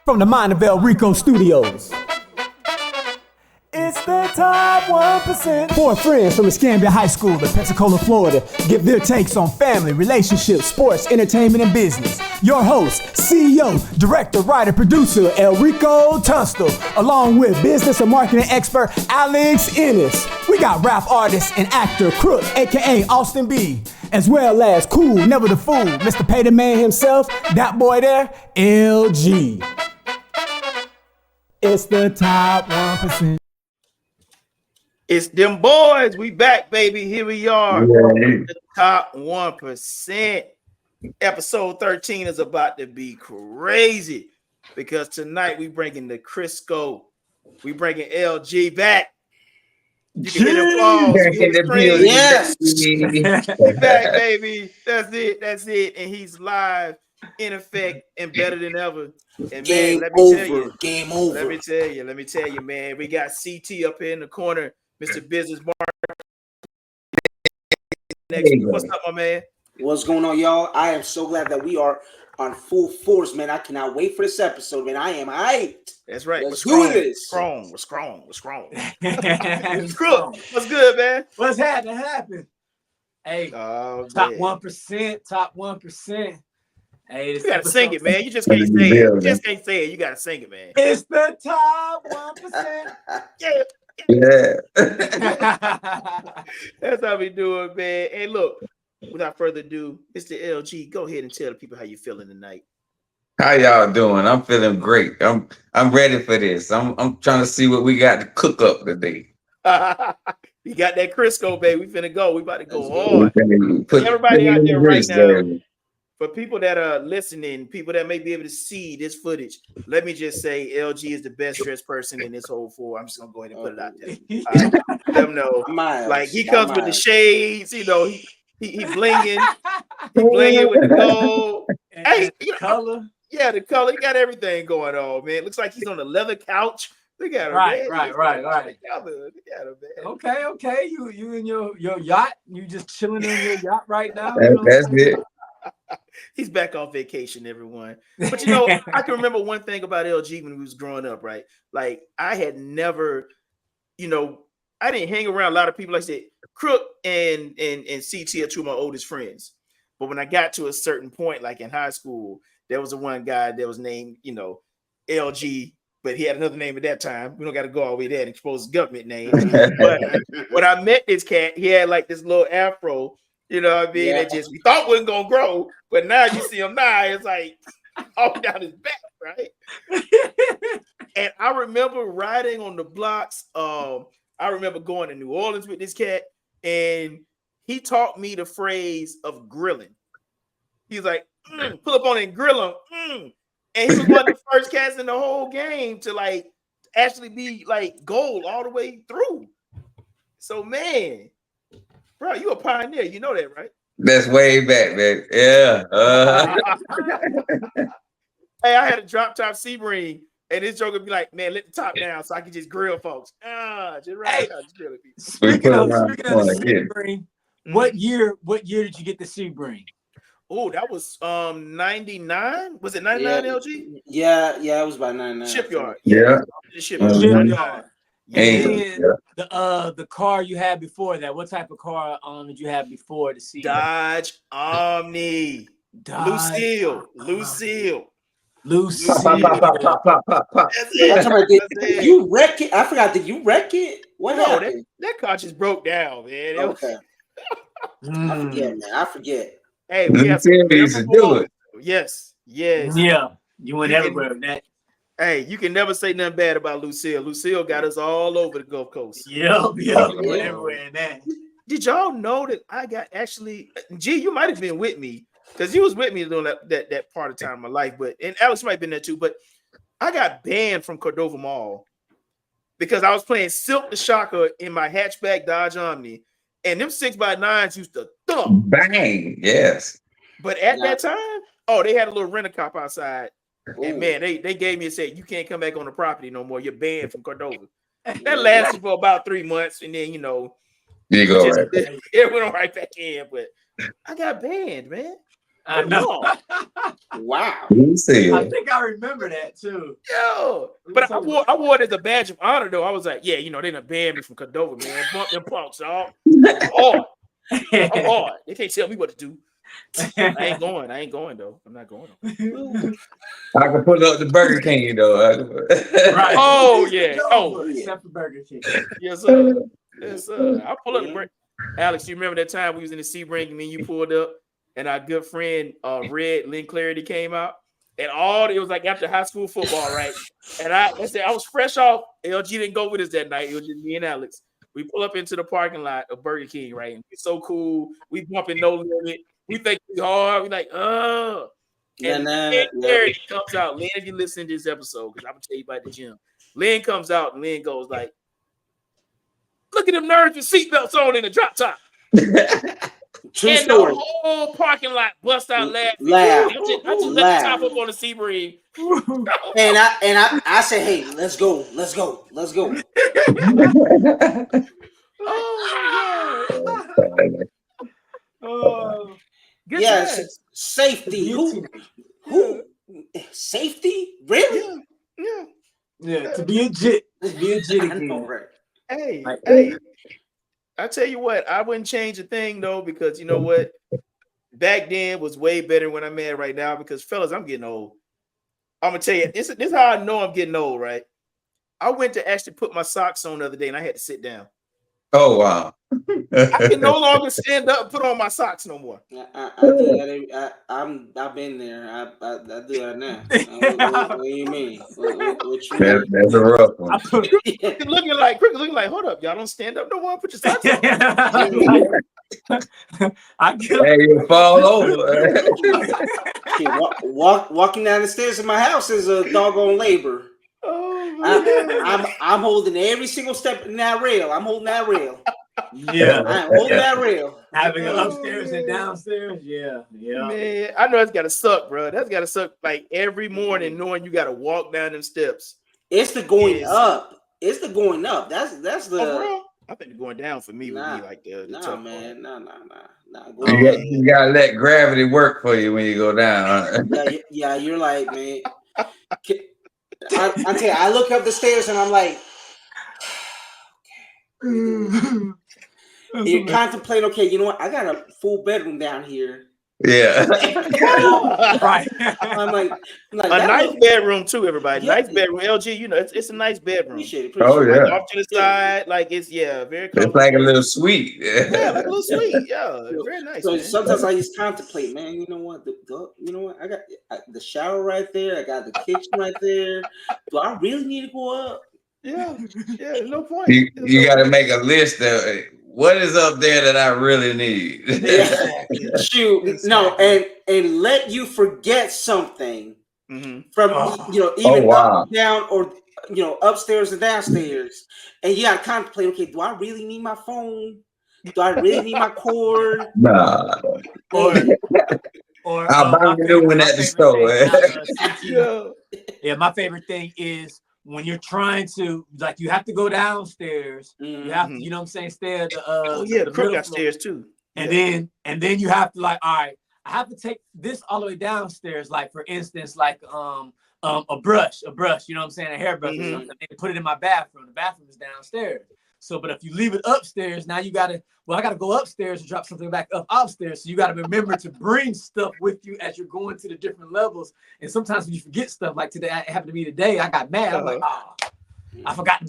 From the mind of El Rico Studios. It's the top 1%. Four friends from Escambia High School in Pensacola, Florida, give their takes on family, relationships, sports, entertainment, and business. Your host, CEO, director, writer, producer, El Rico Tunstall, along with business and marketing expert Alex Ennis. We got rap artist and actor Crook, aka Austin B, as well as cool, never the fool, Mr. Pay the Man himself, that boy there, LG. It's the top 1%. It's them boys. We back, baby. Here we are. The top 1%. Episode 13 is about to be crazy because tonight we bringing the Crisco. We bringing LG back. You can hear the applause. Yes. We back, baby. That's it. That's it. And he's live, in effect, and better than ever. And Game man, let me tell you. Game over. Let me tell you, man. We got CT up here in the corner. Mr. Business Mark. What's up, my man? What's going on, y'all? I am so glad that we are on full force, man. I cannot wait for this episode, man. I am hyped. That's right. Let's do this. We're strong. Crook, what's good, man? What's happening? Hey, top 1%. Hey, you gotta sing it, man. You just can't say it. You just can't say it. You gotta sing it, man. It's the top 1%. Yeah. That's how we do it, man. Hey, look, without further ado, Mr. LG, go ahead and tell the people how you feeling tonight. How y'all doing? I'm feeling great. I'm ready for this. I'm trying to see what we got to cook up today. You got that Crisco, baby. We finna go. We about to go hard. Everybody out there right now. For people that are listening, people that may be able to see this footage, let me just say LG is the best dressed person in this whole four. I'm just gonna go ahead and put it out there. Let them know. Like he comes with the shades, you know, he blinging, with the gold. Hey, the color. Yeah, the color. He got everything going on, man. Looks like he's on a leather couch. Look at him, right. Look at him, Okay. You in your yacht. You just chilling in your yacht right now. That's it. He's back off vacation, everyone. But you know, I can remember one thing about LG when we was growing up, right? Like I had never, I didn't hang around a lot of people. Like I said, Crook and CT are two of my oldest friends. But when I got to a certain point, like in high school, there was a one guy that was named, LG, but he had another name at that time. We don't got to go all the way there and expose his government name. But when I met this cat, he had like this little afro. You know what I mean? That just we thought wasn't gonna grow, but now you see him now, it's like all down his back, right? And I remember riding on the blocks. I remember going to New Orleans with this cat, and he taught me the phrase of grilling. He's like, pull up on it and grill him. And he was one of the first cats in the whole game to like actually be like gold all the way through. So man. Bro, you a pioneer. You know that, right? That's way back, man. Yeah. Hey, I had a drop top Sebring, and this joke would be like, man, let the top down so I can just grill folks. Just right now, just grill people. Speaking of the Sebring, what year did you get the Sebring? Oh, that was 99. Was it 99 LG? Yeah, it was about 99. Shipyard. Yeah. The shipyard. And the car you had before that, what type of car did you have before the Sebring? Dodge Omni. Lucille. That's it. You wreck it? I forgot. Did you wreck it? What happened? That car just broke down, man. Okay. I forget. Hey, we have to do it. Yes. Yeah, you went everywhere with that. Hey, you can never say nothing bad about Lucille. Lucille got us all over the Gulf Coast. Yep, everywhere in that. Did y'all know that I got actually? G, you might have been with me because you was with me during that part of time of my life. And Alex might have been there too. But I got banned from Cordova Mall because I was playing Silk the Shocker in my hatchback Dodge Omni, and them 6x9s used to thump. Bang, yes. But at that time, they had a little rent-a-cop outside. And man, they gave me and said, you can't come back on the property no more. You're banned from Cordova. That lasted for about 3 months. And then, it went right back in. But I got banned, man. I know. Wow. You see I it. think I remember that too. Yo, but I wore it as a badge of honor though. I was like, yeah, they done banned me from Cordova, man. Bump them punks, y'all. I'm hard. I'm hard. They can't tell me what to do. I ain't going though. I'm not going. I can pull up the Burger King though. Right. Oh yeah. Oh Except for Burger King. yes, sir. Yes, sir. I pull up the break. Alex, you remember that time we was in the Sebring and then you pulled up and our good friend Red Lynn Clarity came out and it was like after high school football, right? And I said I was fresh off. LG didn't go with us that night. It was just me and Alex. We pull up into the parking lot of Burger King, right? And it's so cool. We bumping No Limit. We think we hard. We like, And Lynn Clarity comes out. Lynn, if you listen to this episode, because I'm gonna tell you about the gym. Lynn comes out and Lynn goes like, look at them nerds with seatbelts on in the drop top. True story. The whole parking lot bust out laughing. I just let the top up on the Sebring. And I said, hey, let's go. Oh, good yes, safety. Who? Safety? Really? Yeah. To be a jit. Right. Hey, I tell you what, I wouldn't change a thing though, because you know what? Back then was way better when I'm at right now because fellas, I'm getting old. I'm gonna tell you, this is how I know I'm getting old, right? I went to actually put my socks on the other day and I had to sit down. Oh wow. I can no longer stand up and put on my socks no more. I do that. I've been there. I do that now. What do you mean? What you mean? That's a rough one. Cricket looking like, hold up, y'all don't stand up no more. Put your socks on. Hey, you fall over. Walking down the stairs of my house is a doggone labor. Oh my I'm holding every single step in that rail. I'm holding that rail. Yeah, I'm holding that rail. Having it upstairs and downstairs. Yeah. Man, I know that's gotta suck, bro. That's gotta suck. Like every morning, knowing you gotta walk down them steps. It's the going up. It's the going up. That's the. Oh, bro? I think the going down for me would be like the tough man. Nah. You gotta let gravity work for you when you go down. Yeah. You're like, man. I tell you, I look up the stairs and I'm like, you contemplate. Okay, you know what? I got a full bedroom down here. Yeah. Right. I'm like a nice bedroom too, everybody. Yeah. Nice bedroom. LG, it's a nice bedroom. Appreciate it. Like off to the side, like it's very comfortable. It's like a little suite. Yeah, like a little suite. Yeah, very nice. So man. sometimes I just contemplate, man. You know what? I got the shower right there. I got the kitchen right there. Do I really need to go up? Yeah, no point. You got to make a list of what is up there that I really need. Shoot, no, and let you forget something from even up, down, or upstairs and downstairs, and you got to contemplate. Okay, do I really need my phone? Do I really need my cord? Nah. Or I'll buy a new one at the store. Yeah, my favorite thing is when you're trying to, like, you have to go downstairs. You have to, you know what I'm saying, stay at the the crook got stairs too. And then you have to, like, all right, I have to take this all the way downstairs. Like, for instance, like a brush, you know what I'm saying, a hairbrush or something. And put it in my bathroom. The bathroom is downstairs. So, but if you leave it upstairs, now I gotta go upstairs and drop something back upstairs. So you gotta remember to bring stuff with you as you're going to the different levels. And sometimes when you forget stuff, like today, it happened to me today, I got mad. I'm like, I forgot to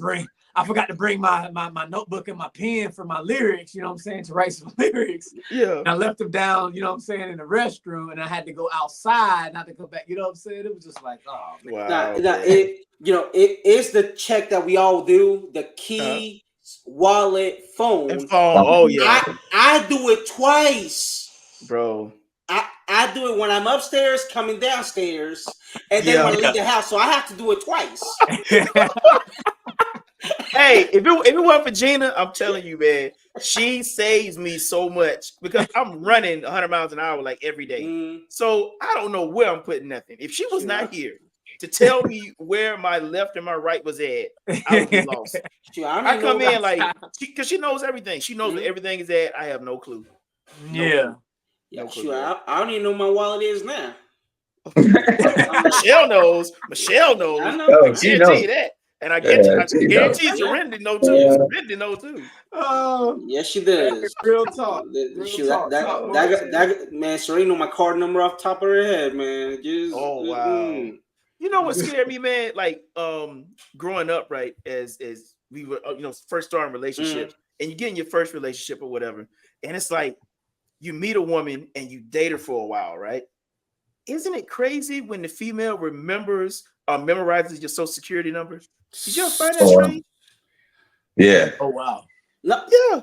bring my notebook and my pen for my lyrics, you know what I'm saying, to write some lyrics. Yeah. And I left them down, you know what I'm saying, in the restroom, and I had to go outside, not to come back, you know what I'm saying? It was just like, oh, wow. It is the check that we all do, the key, wallet, phone. And phone. Oh yeah. I do it twice, bro. I do it when I'm upstairs, coming downstairs, and then when I leave the house. So I have to do it twice. Hey, if it wasn't for Gina, I'm telling you, man, she saves me so much because I'm running 100 miles an hour like every day. So I don't know where I'm putting nothing. If she was not here to tell me where my left and my right was at, I would be lost. I come in like, because she knows everything. She knows where everything is at. I have no clue. No clue. I don't even know where my wallet is now. Michelle knows. Michelle knows. I know. Oh, I she guarantee knows. you that. And I guarantee knows. Serenity know too. Serenity know too. Oh, Yes, she does. real talk. Man, Serena know my card number off the top of her head, man. Oh wow. You know what scared me, man? Like growing up, right, as we were first starting relationships, and you get in your first relationship or whatever, and it's like you meet a woman and you date her for a while, right? Isn't it crazy when the female memorizes your social security number? Did you ever find that strange? Yeah. Oh wow. No. Yeah.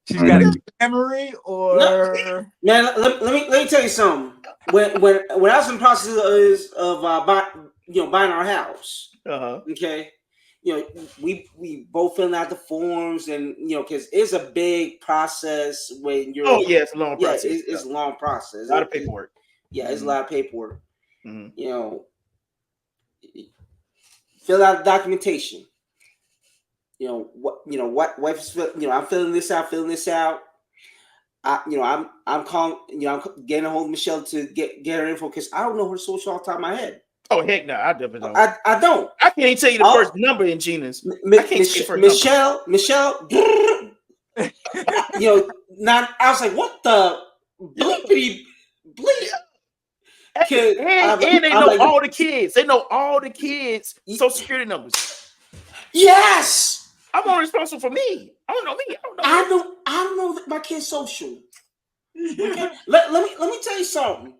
She's got a memory, or man. Let me tell you something. When I was in the process of buying our house, okay, we both filling out the forms, and because it's a big process when you're. Oh yeah, it's a long process. It's a long process. A lot of paperwork. It's a lot of paperwork. Fill out the documentation. I'm filling this out. I'm calling. I'm getting a hold of Michelle to get her info because I don't know her social off the top of my head. Oh heck no, I definitely don't. I don't. I can't even tell you the first number in Gina's. I can't say first Michelle. Now I was like, what the bleepity bleep? And they know all the kids. They know all the kids' social security numbers. Yes, I'm only responsible for me. I don't know me. I don't know my kid's social. Okay? let me tell you something.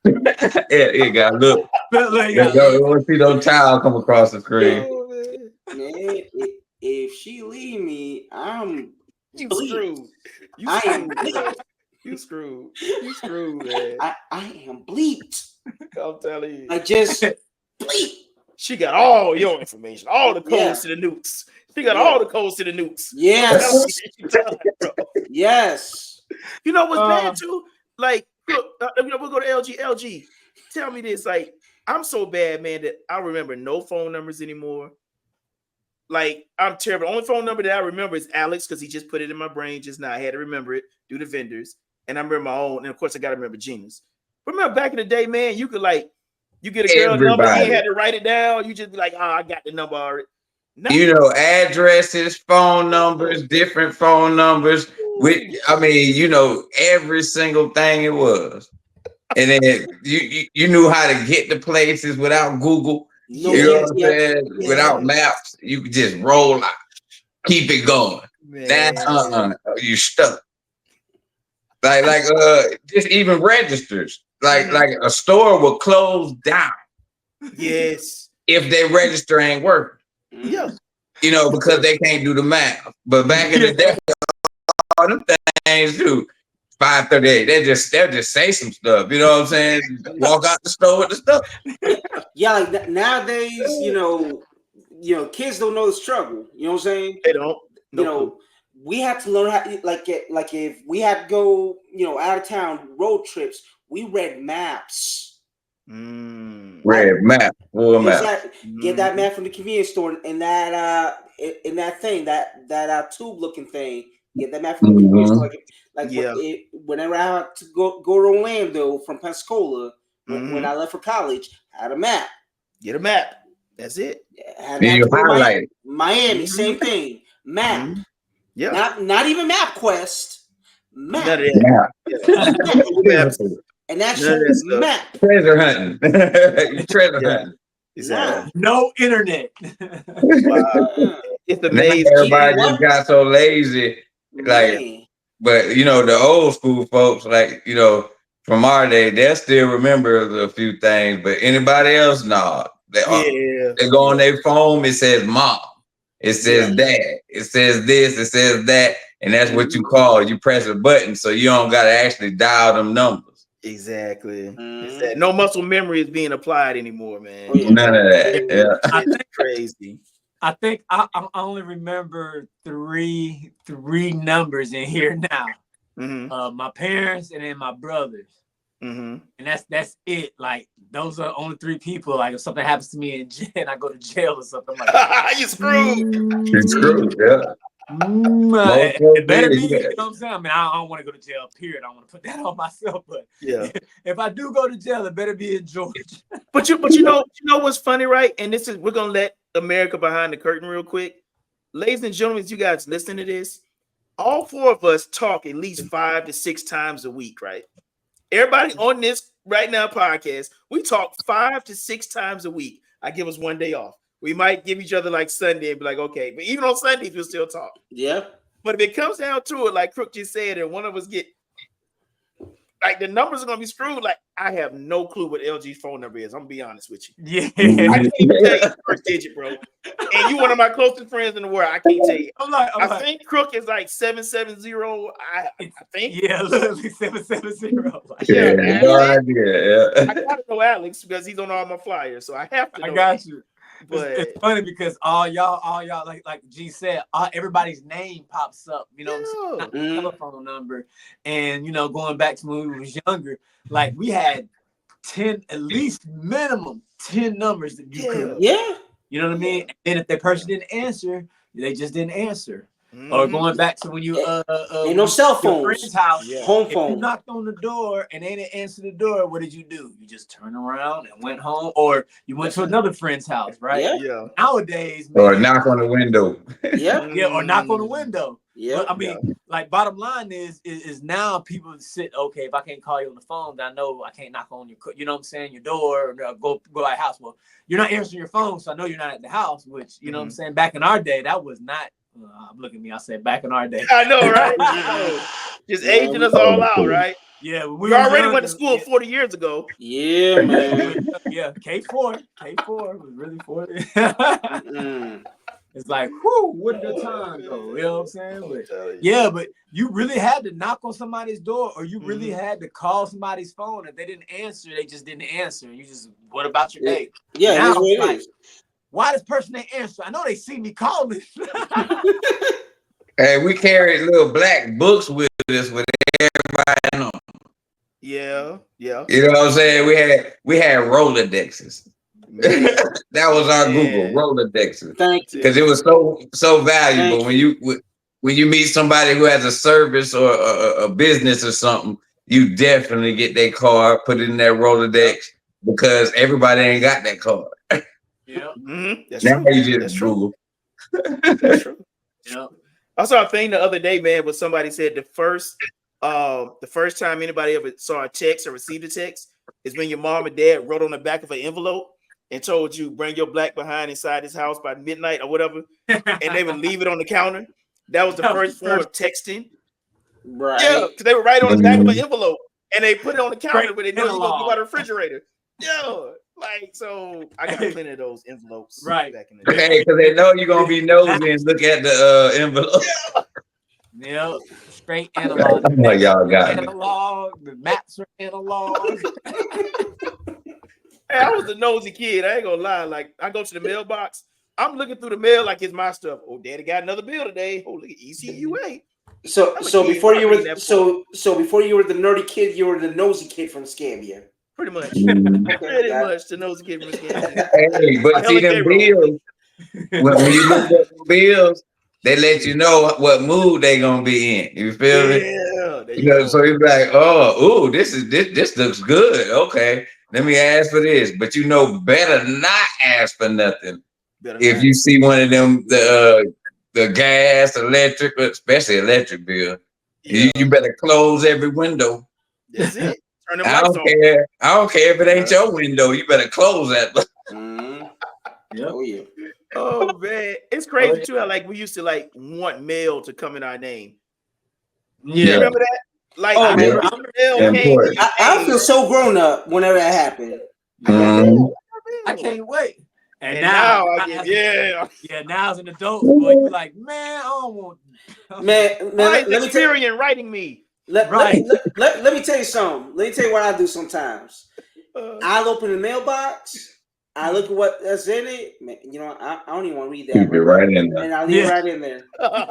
It got look. You want to see no child come across the screen. Man, if she leave me, I'm screwed. You screwed. You screwed, man. I am bleeped. I'm telling you. I just bleep. She got all your information, all the codes to the nukes. She got all the codes to the nukes. Yes. Yes. You know what's bad too? Like, look, we'll go to LG. LG, tell me this. Like, I'm so bad, man, that I remember no phone numbers anymore. Like, I'm terrible. The only phone number that I remember is Alex because he just put it in my brain just now. I had to remember it, do the vendors. And I remember my own. And of course, I got to remember Gina's. Remember back in the day, man, you could you get a girl number, you ain't had to write it down. You just be like, I got the number already. Addresses, phone numbers, different phone numbers. Every single thing it was. And then you knew how to get to places without Google. You know what I'm saying? Yeah. Without maps, you could just roll out, keep it going. That's you stuck. Like just even registers. Like a store will close down. Yes. If their register ain't working. Yeah. Because they can't do the math. But back in the day, all them things do 5:38. They'll just say some stuff. You know what I'm saying? Walk out the store with the stuff. Yeah, like nowadays, kids don't know the struggle. You know what I'm saying? They don't. We have to learn how. Like if we had to go, out of town road trips, we read maps. Read map. Get that map from the convenience store and that thing, that tube looking thing. Get that map from the convenience store. Whenever I had to go to Orlando from Pensacola, when I left for college, I had a map. Get a map. That's it. You highlight Miami, same thing. Map. Yeah. Not even MapQuest. Map. And that's map. Treasure hunting. You treasure hunting. Exactly. No internet. Wow. It's amazing. Everybody just got so lazy. But the old school folks, from our day, they'll still remember a few things. But anybody else, no. They go on their phone, it says mom. It says dad. It says this, it says that. And that's what you call. You press a button, so you don't gotta actually dial them numbers. Exactly. No muscle memory is being applied anymore, man. None of that. Yeah. It's crazy. I think I only remember three numbers in here now. My parents and then my brothers. And that's it. Like those are only three people. Like if something happens to me and I go to jail or something, I'm like, you screwed. You're screwed. Yeah. It better be, you know what I'm saying? I mean, I don't want to go to jail, period. I want to put that on myself, but yeah, if I do go to jail, it better be in Georgia. but you know what's funny, right? And this is, we're gonna let America behind the curtain real quick. Ladies and gentlemen, as you guys listen to this, all four of us talk at least 5 to 6 times a week, right? Everybody on this right now podcast, we talk 5 to 6 times a week. I give us one day off. We might give each other like Sunday and be like, okay, but even on Sundays, we'll still talk. Yeah. But if it comes down to it, like Crook just said, and one of us get, like, the numbers are gonna be screwed. Like, I have no clue what LG's phone number is. I'm gonna be honest with you. Yeah, I can't even tell you the first digit, bro. And you one of my closest friends in the world. I can't tell you. I think Crook is like 770. I think. Yeah, literally 770. Yeah, no idea. I gotta know Alex because he's on all my flyers, so I have to know. I got you. But it's funny because all y'all, like G said, everybody's name pops up, you know, what I'm saying? Telephone number, and you know, going back to when we was younger, like we had 10, at least minimum 10 numbers that you could, you know what I mean? And if that person didn't answer, they just didn't answer. Or going back to when you ain't no cell phones, friend's house, home if phone. you knocked on the door and they didn't answer the door, what did you do? You just turned around and went home, or you went to another friend's house, right? Yeah. Nowadays, man, or knock on the window. Or knock on the window. Yeah. But, I mean, like, bottom line is now people sit, okay, if I can't call you on the phone, then I know I can't knock on your, you know what I'm saying, your door, or go out the house. Well, you're not answering your phone, so I know you're not at the house, which, you know what I'm saying, back in our day, that was not. Look at me. I said back in our day. I know, right? Just aging us all out, right? Yeah, we already went to school 40 years ago. Yeah, man. Yeah, K4 was really 40. It's like, whoo, what a good time, though. You know what I'm saying? But, yeah, but you really had to knock on somebody's door, or you really had to call somebody's phone. If they didn't answer, they just didn't answer. You just, what about your day? Yeah, now, it is. Why this person ain't answer? I know they see me calling. Hey, we carried little black books with us with everybody in them. Yeah. You know what I'm saying? We had Rolodexes. That was our Google Rolodexes. Because it was so valuable when you meet somebody who has a service or a business or something. You definitely get their card, put it in that Rolodex, because everybody ain't got that card. Yeah, that's now true. you just Google. That's true. Yeah. I saw a thing the other day, man, where somebody said the first time anybody ever saw a text or received a text is when your mom and dad wrote on the back of an envelope and told you bring your black behind inside his house by midnight or whatever, and they would leave it on the counter. That was the first form of texting. Right. Yeah, because they would write on the back of an envelope and they put it on the counter where they know you're gonna go out the refrigerator. Yeah. Like, so I got plenty of those envelopes back in the day. Hey, because they know you're gonna be nosy and look at the envelope. Yeah, straight analog. Oh, y'all got analog. The maps are analog. Hey, I was a nosy kid. I ain't gonna lie. Like, I go to the mailbox. I'm looking through the mail like it's my stuff. Oh, daddy got another bill today. Oh, look at ECUA. So before you were before you were the nerdy kid, you were the nosy kid from Escambia. Pretty much. Pretty much the nosy kid from Escambia. Hey, but see them bills. When you look at the bills, they let you know what mood they gonna be in. You feel me? Yeah. You know, so you're like, oh, this looks good. Okay, let me ask for this. But you know, better not ask for nothing. If you see one of them, the gas, electric, especially electric bill, you better close every window. That's it. Turn them I don't care. I don't care if it ain't your window. You better close that. Yep. Oh yeah. Oh man, it's crazy too. How like we used to like want mail to come in our name. Yeah. You remember that? Like, I feel so grown up whenever that happened. I can't wait. And now now as an adult, boy, you're like, man, I don't want. Man, let me tell you, writing me. Let me tell you something. Let me tell you what I do sometimes. I'll open the mailbox. I look at what that's in it. Man, you know, I don't even want to read that. Keep it right in there. And I leave it right in there.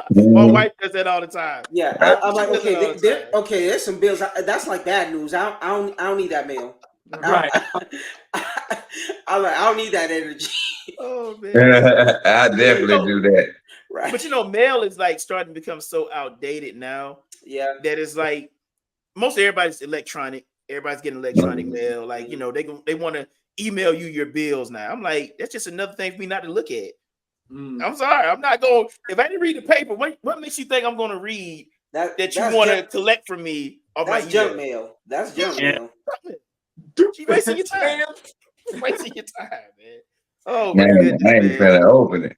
My wife does that all the time. Yeah, I'm like, okay, there's some bills. That's like bad news. I don't need that mail. Right. I'm like, I don't need that energy. Oh man, I definitely do that. Right. But mail is like starting to become so outdated now. Yeah. That is like most everybody's electronic. Everybody's getting electronic mail. Like, they want to email you your bills now. I'm like, that's just another thing for me not to look at. I'm sorry. I'm not going. If I didn't read the paper, what makes you think I'm going to read that you want to collect from me off my email? Junk mail. That's junk mail. She's wasting your time. Wasting your time, man. Oh my man, goodness, I ain't finna open it.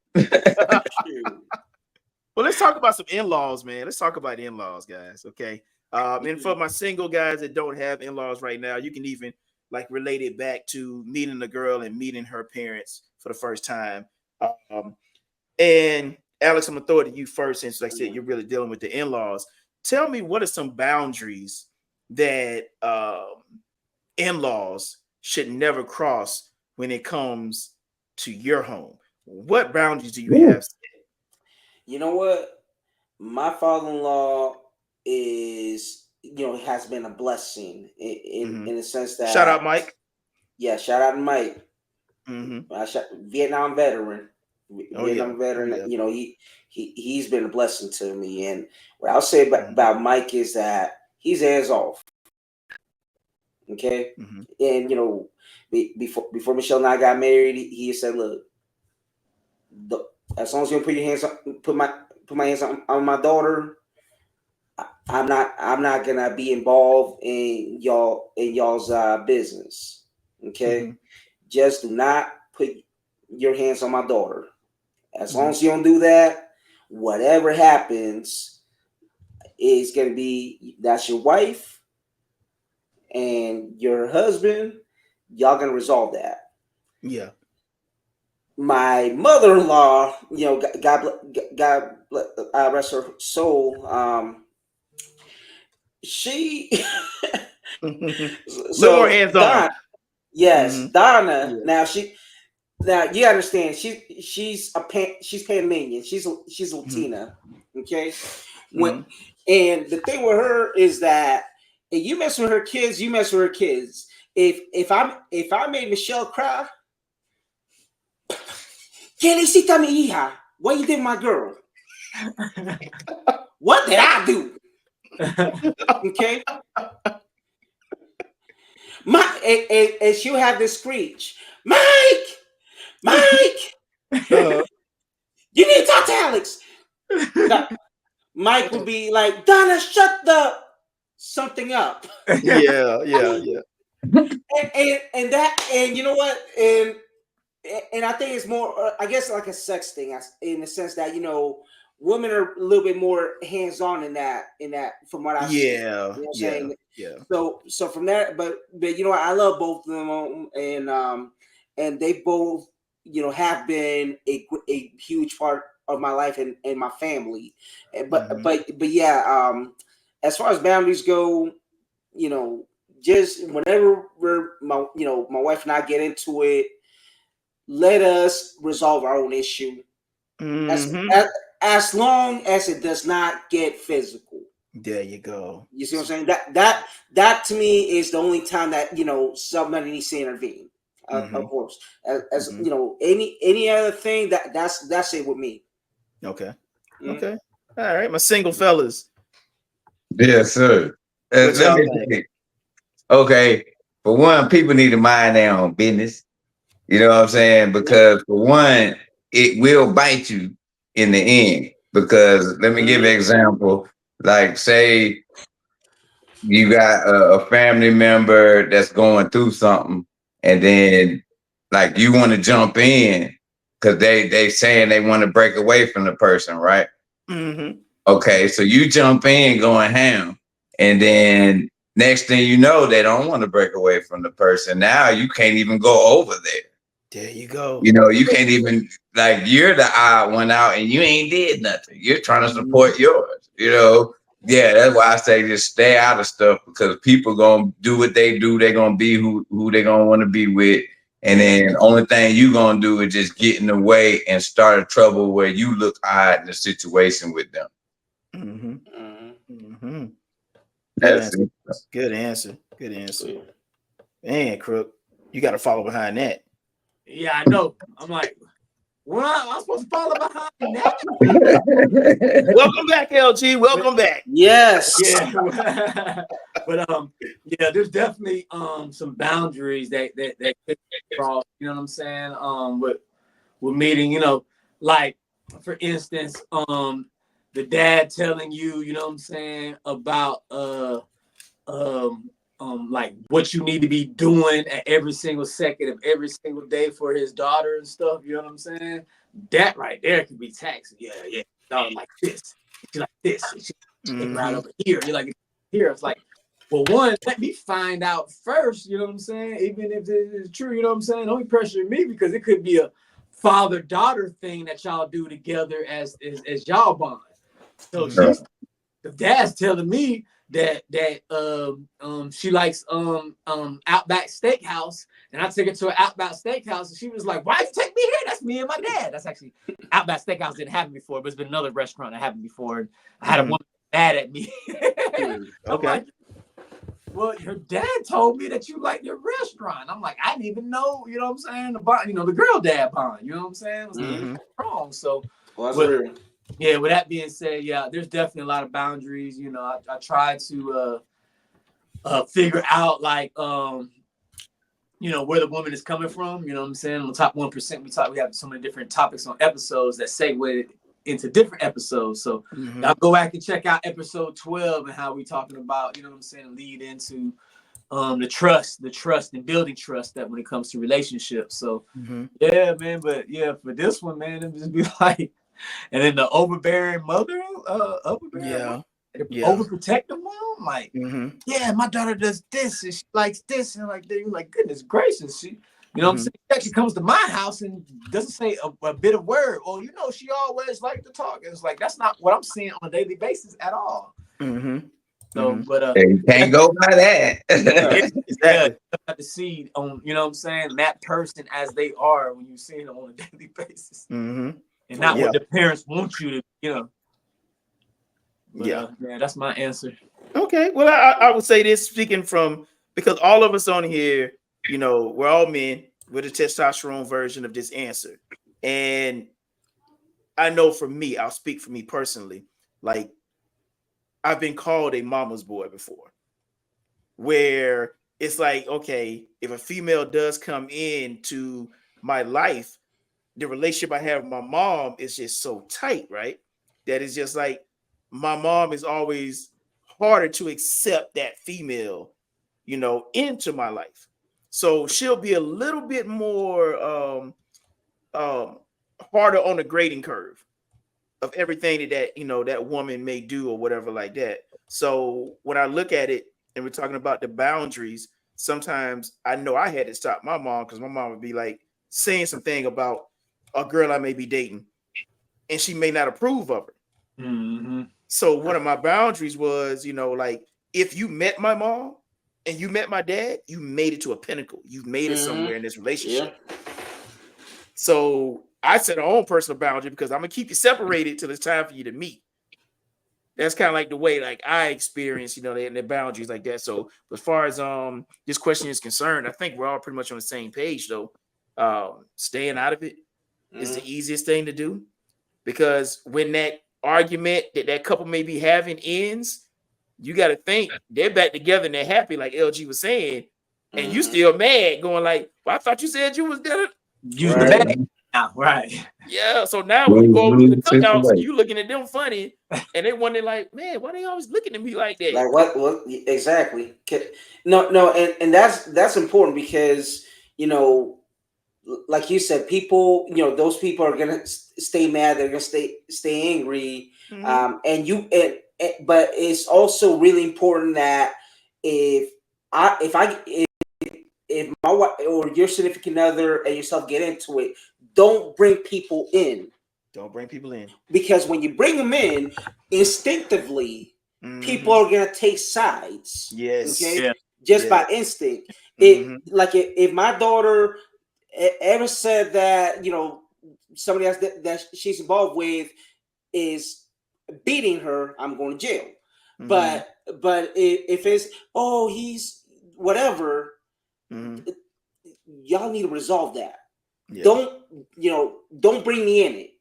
Well, let's talk about some in-laws, man. Let's talk about in-laws, guys. Okay. And for my single guys that don't have in-laws right now, you can even like relate it back to meeting the girl and meeting her parents for the first time. And Alex, I'm gonna throw it to you first, since like I said, you're really dealing with the in-laws. Tell me, what are some boundaries that in-laws should never cross when it comes to your home? What boundaries do you have? You know what? My father-in-law is, has been a blessing in the sense that. Shout out Mike. Yeah, shout out to Mike. Vietnam veteran. Veteran. He's been a blessing to me. And what I'll say about Mike is that he's hands off. Okay, and before Michelle and I got married, he said, "Look, as long as you don't put your hands on, put my hands on my daughter, I'm not gonna be involved in y'all's business. Okay, just do not put your hands on my daughter. As long as you don't do that, whatever happens is gonna be, that's your wife and your husband. Y'all gonna resolve that." Yeah. My mother-in-law, God rest her soul. She little more hands-on. Donna. Yeah. Now you understand. She's Panamanian. She's Latina. Okay. And the thing with her is that if you mess with her kids, you mess with her kids. If I made Michelle cry, ¿Qué le hiciste a mi hija? What you did, my girl? What did I do? Okay. And she'll have this screech, Mike. You need to talk to Alex. Now, Mike would be like, Donna, shut the something up. Yeah. And you know what? And I think it's more, I guess, like a sex thing, in the sense that women are a little bit more hands-on in that. From what I've seen. You know what I'm saying? Yeah. So from that, but I love both of them, and they both have been a huge part of my life and my family. But yeah, as far as boundaries go, just whenever my wife and I get into it, let us resolve our own issue. As long as it does not get physical. There you go. You see what I'm saying? That to me is the only time that somebody needs to intervene. Of course, as any other thing, that's it with me. Okay. Okay. All right, my single fellas. Yes, sir. Let me say, okay. For one, people need to mind their own business. You know what I'm saying? Because for one, it will bite you in the end. Because let me give you an example. Like, say you got a family member that's going through something, and then like you want to jump in because they saying they want to break away from the person, right? Okay, so you jump in going ham, and then next thing you know, they don't want to break away from the person. Now you can't even go over there. There you go. You can't even, like, you're the odd one out and you ain't did nothing. You're trying to support yours, Yeah, that's why I say just stay out of stuff, because people gonna do what they do. They're gonna be who they gonna want to be with. And then the only thing you gonna do is just get in the way and start a trouble where you look odd in the situation with them. Good answer. Man, Crook, you got to follow behind that. Yeah, I know. I'm like, Well, I'm supposed to follow behind that. Welcome back, LG. Welcome back. Yes. Yeah. But yeah, there's definitely some boundaries that could cross, you know what I'm saying? With meeting, you know, like for instance, the dad telling you, you know what I'm saying, about like what you need to be doing at every single second of every single day for his daughter and stuff, you know what I'm saying? That right there could be taxing. Yeah. Daughter like this, she like this, and she right over here. You're like here. It's like, well, one, let me find out first, you know what I'm saying? Even if it is true, you know what I'm saying? Don't be pressuring me because it could be a father-daughter thing that y'all do together as y'all bond. So she's the dad's telling me that she likes Outback Steakhouse, and I took her to an Outback Steakhouse, and she was like, "Why you take me here? That's me and my dad." That's actually Outback Steakhouse didn't happen before, but it's been another restaurant that happened before. And I had a woman mad at me. I'm like, well, your dad told me that you like your restaurant. I'm like, I didn't even know, you know what I'm saying? The bond, you know, the girl dad bond, you know what I'm saying? It was wrong. So, yeah, with that being said, yeah, there's definitely a lot of boundaries. You know, I try to figure out like you know, where the woman is coming from. You know what I'm saying? On the top 1%, we have so many different topics on episodes that segue into different episodes. So y'all go back and check out episode 12 and how we talking about, you know what I'm saying, lead into the trust and building trust that when it comes to relationships. So yeah, man, but yeah, for this one, man, it just be like, and then the overbearing mother, overprotective mom, like, yeah, my daughter does this and she likes this, and like, you're like, goodness gracious, she, you know what I'm saying? She actually comes to my house and doesn't say a bit of word. Well, you know, she always liked to talk. And it's like, that's not what I'm seeing on a daily basis at all. So, but you can't go by that. Exactly. To see on, you know what I'm saying, that person as they are when you see them on a daily basis, and not what the parents want you to, you know. But, yeah, that's my answer. Okay, well, I would say this, speaking from, because all of us on here, you know, we're all men with a testosterone version of this answer, and I know for me, I'll speak for me personally, like, I've been called a mama's boy before, where it's like, okay, if a female does come into my life, the relationship I have with my mom is just so tight, right? That is just like, my mom is always harder to accept that female, you know, into my life. So she'll be a little bit more harder on the grading curve of everything that you know, that woman may do or whatever like that. So when I look at it and we're talking about the boundaries, sometimes I know I had to stop my mom because my mom would be like saying something about a girl I may be dating, and she may not approve of her. So one of my boundaries was, you know, like, if you met my mom and you met my dad, you made it to a pinnacle. You've made it somewhere in this relationship. So I set our own personal boundary because I'm gonna keep you separated till it's time for you to meet. That's kind of like the way, like, I experience, you know, the boundaries like that. So as far as this question is concerned, I think we're all pretty much on the same page though. Staying out of it is the easiest thing to do, because when that argument that couple may be having ends, you got to think they're back together and they're happy, like LG was saying, and you still mad, going like, well, I thought you said you was there using the bag now, right? Yeah, so now when you go over to the cookouts, you looking at them funny, and they wondering like, man, why they always looking at me like that? Like what exactly? No, and that's important because, you know, like you said, people, you know, those people are gonna stay mad, they're gonna stay angry, but it's also really important that if my wife or your significant other and yourself get into it, don't bring people in. Don't bring people in, because when you bring them in, instinctively, people are gonna take sides. Yes. Okay. Just by instinct. If my daughter ever said that, you know, somebody else that she's involved with is beating her, I'm going to jail. But if it's, he's whatever, y'all need to resolve that. don't bring me in it.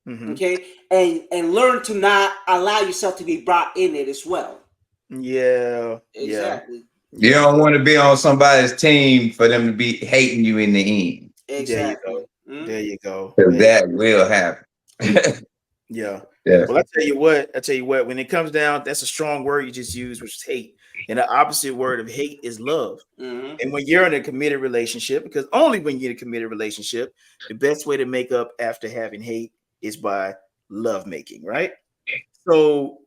Okay, and learn to not allow yourself to be brought in it as well. Yeah, exactly. You don't want to be on somebody's team for them to be hating you in the end. Exactly. There you go. Because that will happen. Yeah. Yeah. Well, I tell you what, when it comes down, that's a strong word you just used, which is hate. And the opposite word of hate is love. And when you're in a committed relationship, because only when you're in a committed relationship, the best way to make up after having hate is by love making, right? So,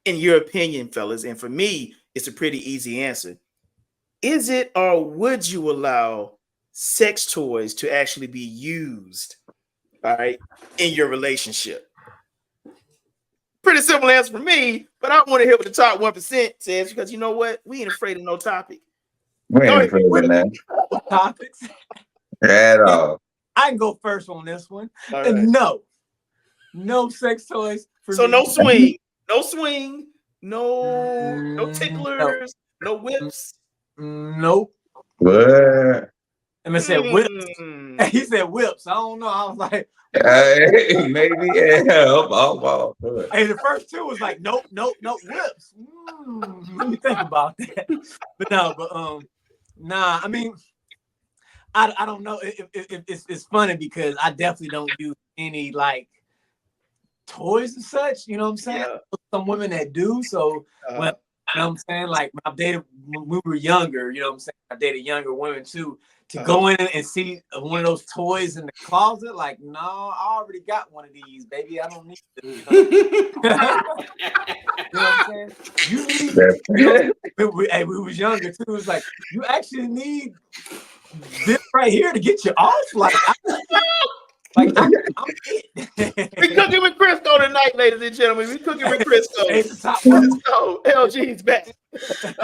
in your opinion, fellas, and for me, it's a pretty easy answer. Is it or would you allow sex toys to actually be used, all right, in your relationship? Pretty simple answer for me, but I want to hear what the top 1% says because you know what? We ain't afraid of no topic. We ain't afraid of that. Topics at all. I can go first on this one. Right. No sex toys. So no swing, no ticklers, no whips. Nope. What? And I said whips. And he said whips. I don't know. I was like, maybe help. Hey, the first two was like, nope, whips. Let me think about that. Nah. I mean, I don't know. It's funny because I definitely don't use any like toys and such. You know what I'm saying? Yeah. Some women that do. So when you know what I'm saying, like when we were younger, you know what I'm saying, I dated younger women too. To go in and see one of those toys in the closet, like, no, I already got one of these, baby. I don't need this. You know what I'm saying? You need. We was younger too. It was like you actually need this right here to get you off. Like, I'm it. We cooking with Crisco tonight, ladies and gentlemen. We cooking with Crisco. Hey, the top one. Let's go. LG's back. Hey,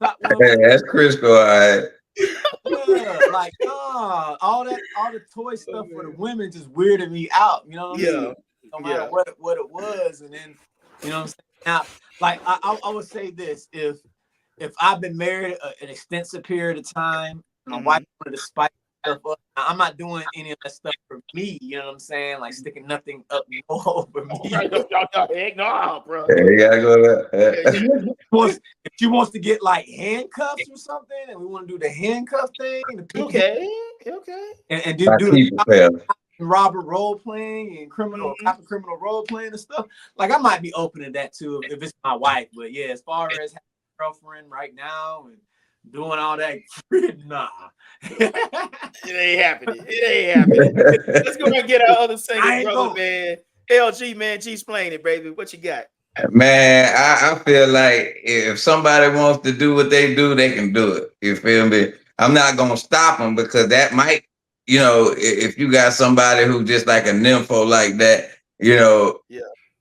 that's Crisco, all right. Yeah, like all the toy stuff for the women just weirded me out. You know what I mean? No matter what it was, and then you know what I'm saying. Now, like I would say this: if I've been married an extensive period of time, my wife wanted to spice stuff up. I'm not doing any of that stuff for me. You know what I'm saying? Like sticking nothing up over me. No, bro. Yeah, you gotta go there. If she wants to get like handcuffs or something, and we want to do the handcuff thing, okay, and do Robert role playing and criminal role playing and stuff. Like I might be open to that too if it's my wife. But yeah, as far as having a girlfriend right now and doing all that, nah. It ain't happening. Let's go and get our other singing brother, man. LG, man, G-splain it, baby. What you got? Man, I feel like if somebody wants to do what they do, they can do it. You feel me? I'm not gonna stop them because that might, you know, if you got somebody who just like a nympho like that, you know,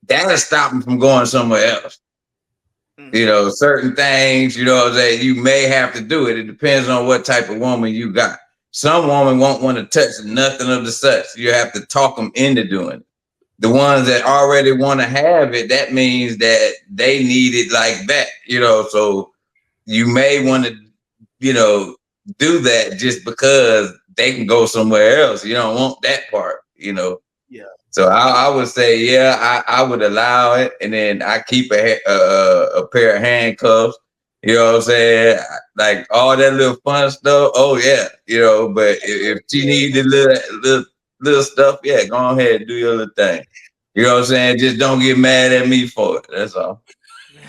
that'll stop them from going somewhere else. You know, certain things, you know what I'm saying, you may have to do it. It depends on what type of woman you got. Some women won't want to touch nothing of the such. You have to talk them into doing it. The ones that already want to have it, that means that they need it like that, you know, so you may want to, you know, do that just because they can go somewhere else. You don't want that part, you know. Yeah. So I would say, I would allow it, and then I keep a pair of handcuffs. You know what I'm saying? Like all that little fun stuff. Oh yeah, you know. But if she needs the little stuff, yeah, go ahead and do your little thing. You know what I'm saying? Just don't get mad at me for it. That's all.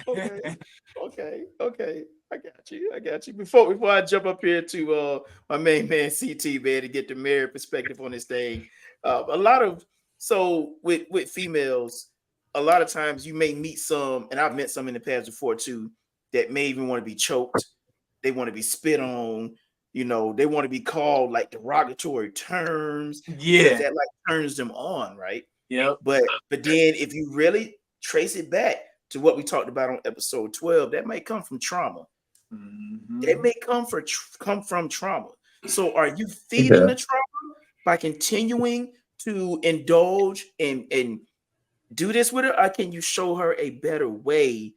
Okay. I got you. Before I jump up here to my main man CT, man, to get the married perspective on this thing, with females, a lot of times you may meet some, and I've met some in the past before too, that may even want to be choked. They want to be spit on. You know, they want to be called like derogatory terms. Yeah, that like turns them on, right? Yeah. But then if you really trace it back to what we talked about on episode 12, that may come from trauma. That may come from trauma. So are you feeding the trauma by continuing to indulge and do this with her, or can you show her a better way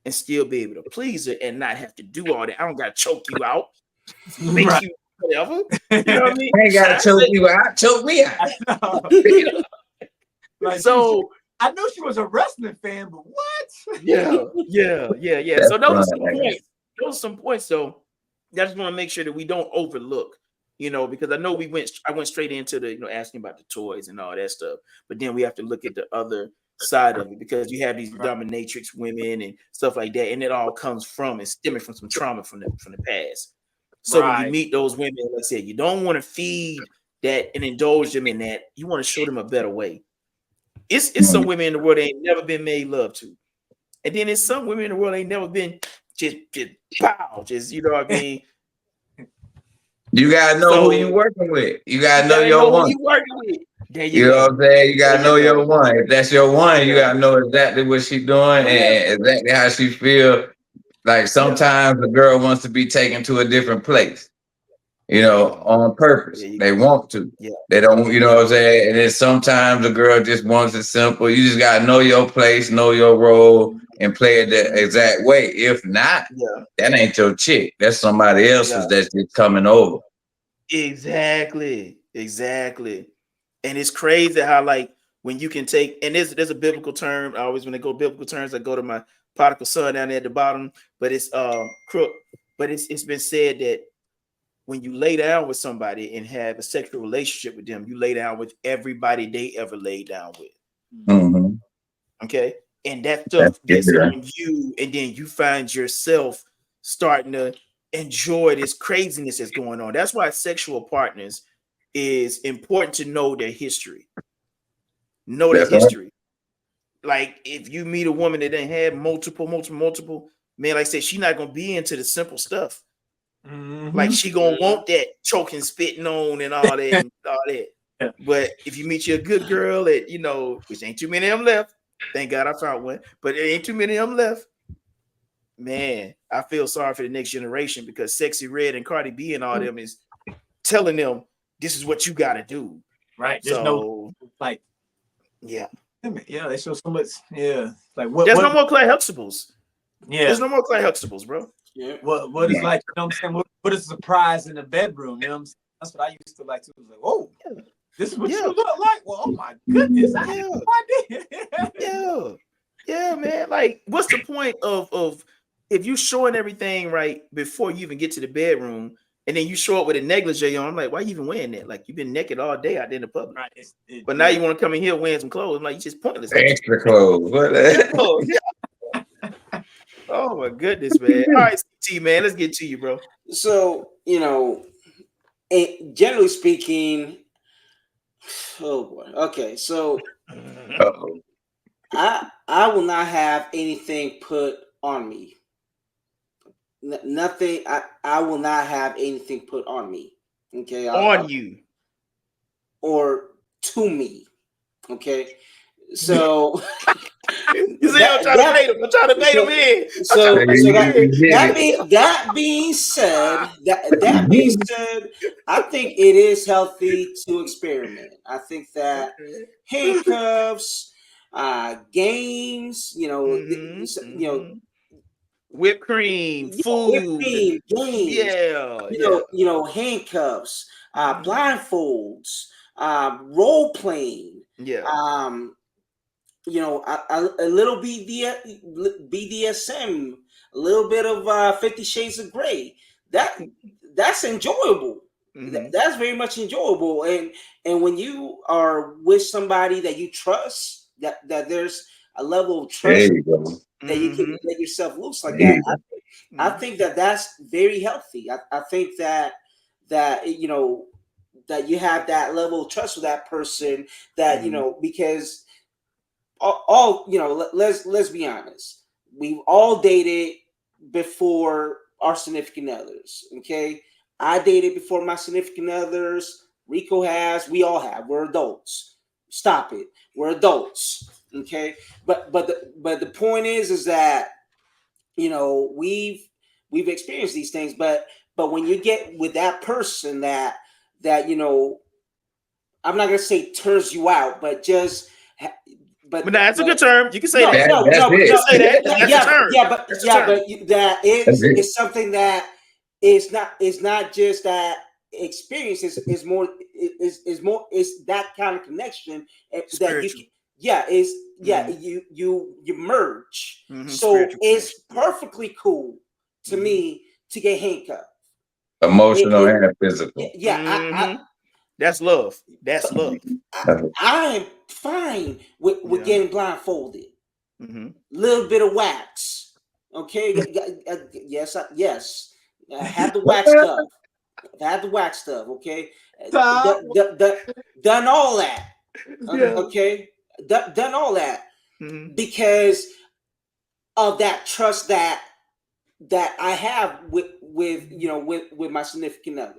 and still be able to please her and not have to do all that? I don't gotta choke you out, make you whatever. You know what I mean? I ain't gotta choke you out. Choke me out. You know? Like, So I knew she was a wrestling fan, but what? Yeah. That's So those are some fun, points. Those are some points. So I just want to make sure that we don't overlook, because I know I went straight into the, asking about the toys and all that stuff, but then we have to look at the other side of it, because you have these dominatrix women and stuff like that, and it all comes from and stemming from some trauma from the past. So when you meet those women, like I said, you don't want to feed that and indulge them in that. You want to show them a better way. It's some women in the world that ain't never been made love to, and then there's some women in the world that ain't never been just pow, you know what I mean. You gotta know who you working with. You gotta know your one. Who you working with. There you know what I'm saying? You gotta know your one. If that's your one, you gotta know exactly what she's doing and exactly how she feel. Like sometimes the girl wants to be taken to a different place, on purpose. They want to. They don't, you know what I'm saying? And then sometimes the girl just wants it simple. You just gotta know your place, know your role, and play it the exact way. If not, that ain't your chick. That's somebody else's that's just coming over. Exactly. And it's crazy how, like, when you can take, and there's a biblical term. I always, when I go biblical terms, I go to my prodigal son down there at the bottom, but it's crook. But it's been said that when you lay down with somebody and have a sexual relationship with them, you lay down with everybody they ever laid down with. Mm-hmm. Okay. And that stuff gets on you, and then you find yourself starting to enjoy this craziness that's going on. That's why sexual partners is important to know their history. Like, if you meet a woman that didn't have multiple, man, like I said, she's not gonna be into the simple stuff. Mm-hmm. Like, she gonna want that choking, spitting on, and all that, and all that. Yeah. But if you meet you a good girl that, which ain't too many of them left, thank God I found one, but there ain't too many of them left. Man, I feel sorry for the next generation, because Sexy Red and Cardi B and all them is telling them this is what you got to do. Right. There's no, like, yeah, they show so much. Yeah, like there's no more Clay Huxtables. Yeah, there's no more Clay Huxtables, bro. Yeah. What is like, you know what I'm saying? What is a surprise in the bedroom? You know what I'm saying? That's what I used to like to. Like, oh, this is what you look like. Well, oh my goodness, I had no idea. Yeah, man. Like, what's the point of if you showing everything right before you even get to the bedroom, and then you show up with a negligee on? I'm like, why you even wearing that? Like, you've been naked all day out there in the public. Right. But now you want to come in here wearing some clothes. I'm like, you just pointless. Extra clothes. Oh my goodness, man. All right, T, man, let's get to you, bro. So, generally speaking, oh boy. Okay, so I will not have anything put on me. Nothing. I will not have anything put on me. Okay. On you. Or to me. Okay. So I'm trying to bait him in. So that being said, I think it is healthy to experiment. I think that handcuffs, games, whipped cream, food, games, handcuffs, blindfolds, role playing, a little BDSM, a little bit of 50 Shades of Grey. That's enjoyable. Mm-hmm. That's very much enjoyable. And when you are with somebody that you trust, that there's a level of trust that you can let yourself loose like that. I think that's very healthy. I think that that you have that level of trust with that person, that because let's be honest, we've all dated before our significant others. Okay, I dated before my significant others. Rico has. We all have. We're adults. Stop it. We're adults. Okay, but the point is that we've experienced these things, but when you get with that person that I'm not gonna say turns you out, but just. But that's a good term. You can say that. No, you can say that. That's a term. But that is something that is not just that experience is more that kind of connection that you merge. So it's perfectly cool to me to get handcuffed. Emotional and physical. That's love. That's love. I am fine with getting blindfolded. Little bit of wax. Okay. Yes. I have the wax stuff. Okay. Done all that. Okay. Done all that because of that trust that I have with my significant other.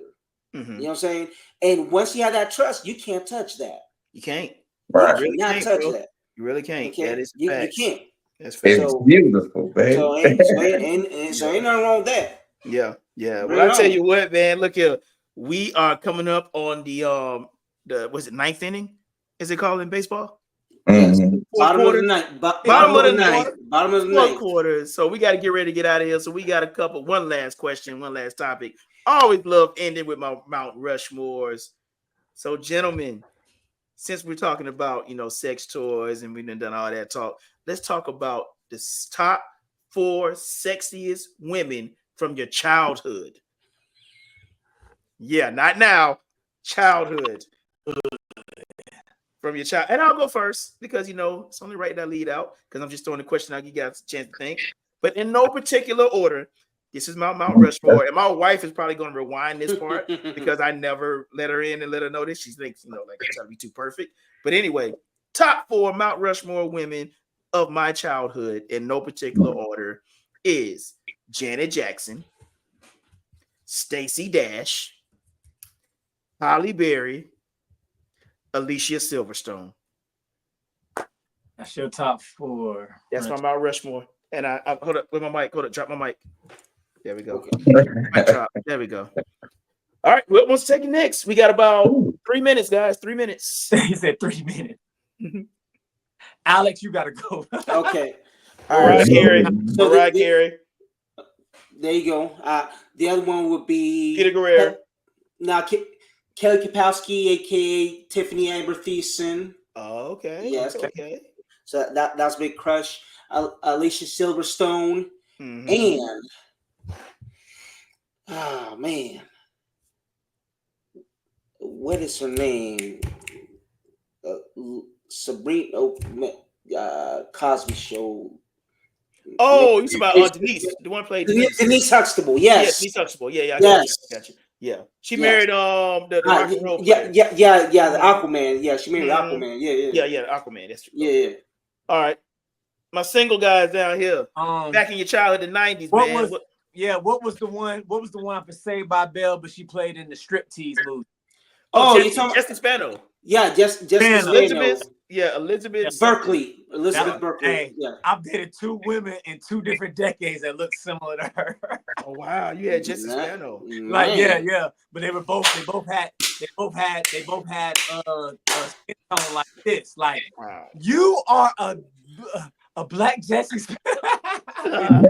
You know what I'm saying? And once you have that trust, you can't touch that. You can't. Right. You really can't touch that. You really can't. Okay? That is you can't. That's fair. It's beautiful, baby. So ain't nothing wrong with that. Yeah. Well, I tell you what, man. Look here. We are coming up on the was it ninth inning? Is it called in baseball? Bottom of the ninth. Bottom of the ninth quarter. So we got to get ready to get out of here. So we got one last question, one last topic. I always love ending with my Mount Rushmores. So, gentlemen, since we're talking about sex toys and we've done all that talk, let's talk about the top 4 sexiest women from your childhood. Yeah, not now. Childhood. From your child. And I'll go first because, it's only right that I lead out because I'm just throwing the question out. You got a chance to think. But in no particular order, this is my Mount Rushmore. And my wife is probably going to rewind this part because I never let her in and let her know this. She thinks, like I try to be too perfect. But anyway, top 4 Mount Rushmore women of my childhood in no particular order is Janet Jackson, Stacey Dash, Halle Berry, Alicia Silverstone. That's your top 4. That's my Mount Rushmore. And I hold up with my mic. Hold up, drop my mic. There we go. There we go. All right, what wants to take it next? We got about 3 minutes, guys. 3 minutes. He said 3 minutes. Alex, you gotta go. Okay. All right, Gary. All right, Gary. There you go. The other one would be Peter Guerrero. Kelly Kapowski, aka Tiffany Amber Thiessen. Oh, okay. Yes. Okay. So that's a big crush. Alicia Silverstone and oh man, what is her name? Sabrina Cosby Show. Oh, you talking about Denise, the one played Denise Huxtable. Yes, Denise Huxtable. Yeah, yes. Got you. Yeah, she married the rock and roll player. Yeah, the Aquaman. Yeah, she married Aquaman. Yeah, Aquaman. That's true. Yeah. All right, my single guys down here. Back in your childhood, the '90s, man. What was the one? What was the one for Saved by Bell? But she played in the striptease movie. Oh, you're talking Jessica Spano. Yeah, just Elizabeth. Yeah, Elizabeth Berkeley. Elizabeth Berkeley. Hey, I've dated 2 women in 2 different decades that look similar to her. Oh wow, you had Jessica Spano. Like yeah, but they both had skin tone like this. Like wow. You are a black Jessica Spano.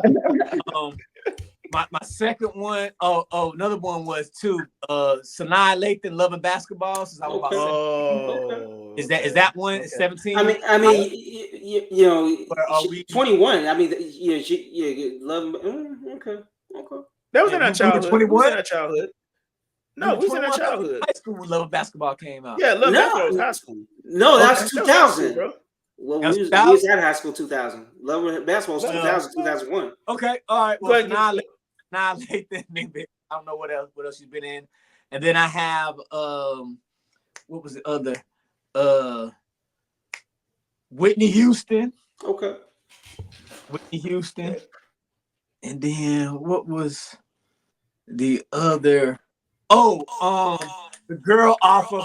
My second one, another one was Sanaa Lathan, Loving Basketball. Since I was about 17. Is that one? Okay. 17. I mean, you know, 21. I mean, she Loving. Okay. That was in our childhood. 21. Was in our childhood. No, we was in our childhood. High school when Loving Basketball came out. Yeah, Loving Basketball was high school. No, that's 2000, bro. Well, we was at high school 2000. Loving Basketball was 2000, 2001. Okay, all right. Well, Sanaa Lathan, I don't know what else she's been in. And then I have what was the other? Whitney Houston. Okay. Whitney Houston. And then what was the other? The girl off of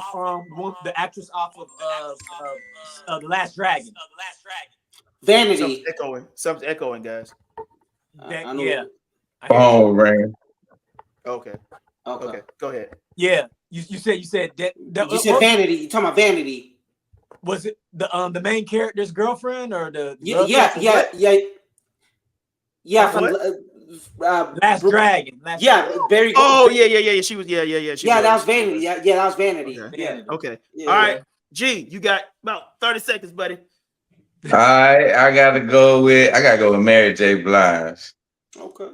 the actress off of The Last Dragon. Vanity. Something's echoing, guys. Yeah. Phone ring. Okay. Go ahead. Yeah. You said that. You said Vanity. You talking about Vanity? Was it the main character's girlfriend or the? Yeah. Last Dragon. Very. Oh yeah. She was yeah. That was Vanity. Yeah, that was Vanity. Okay. Yeah. Okay. All right. G, you got about 30 seconds, buddy. All right, I gotta go with Mary J. Blige. Okay.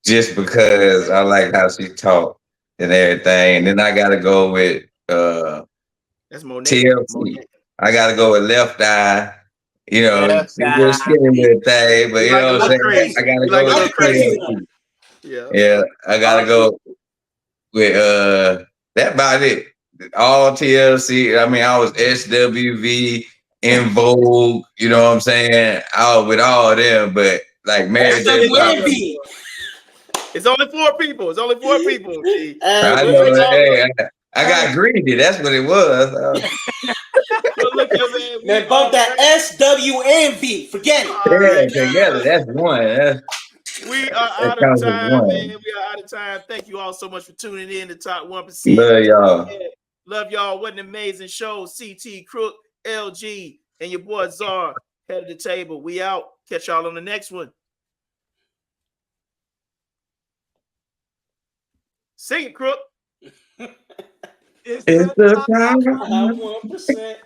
Just because I like how she talked and everything. And then I gotta go with That's Monet. TLC. I gotta go with Left Eye. You know, Left she just skinny little thing, but you know what I'm saying? Crazy. I gotta You go like with crazy. TLC. Yeah. Yeah, I gotta go with that about it. All TLC. I mean, I was SWV, In Vogue, you know what I'm saying? Out with all of them, but like Mary J. Blige. It's only 4 people. G. I know. Hey, I got greedy. That's what it was. Well, look here, man. Bump that SWNV. Forget it. Yeah, together. That's one. We are out of time, man. We are out of time. Thank you all so much for tuning in to Top 1%. Love y'all. Love y'all. What an amazing show. CT, Crook, LG, and your boy Czar, head of the table. We out. Catch y'all on the next one. Sing it, Crook. It's the time. 1%.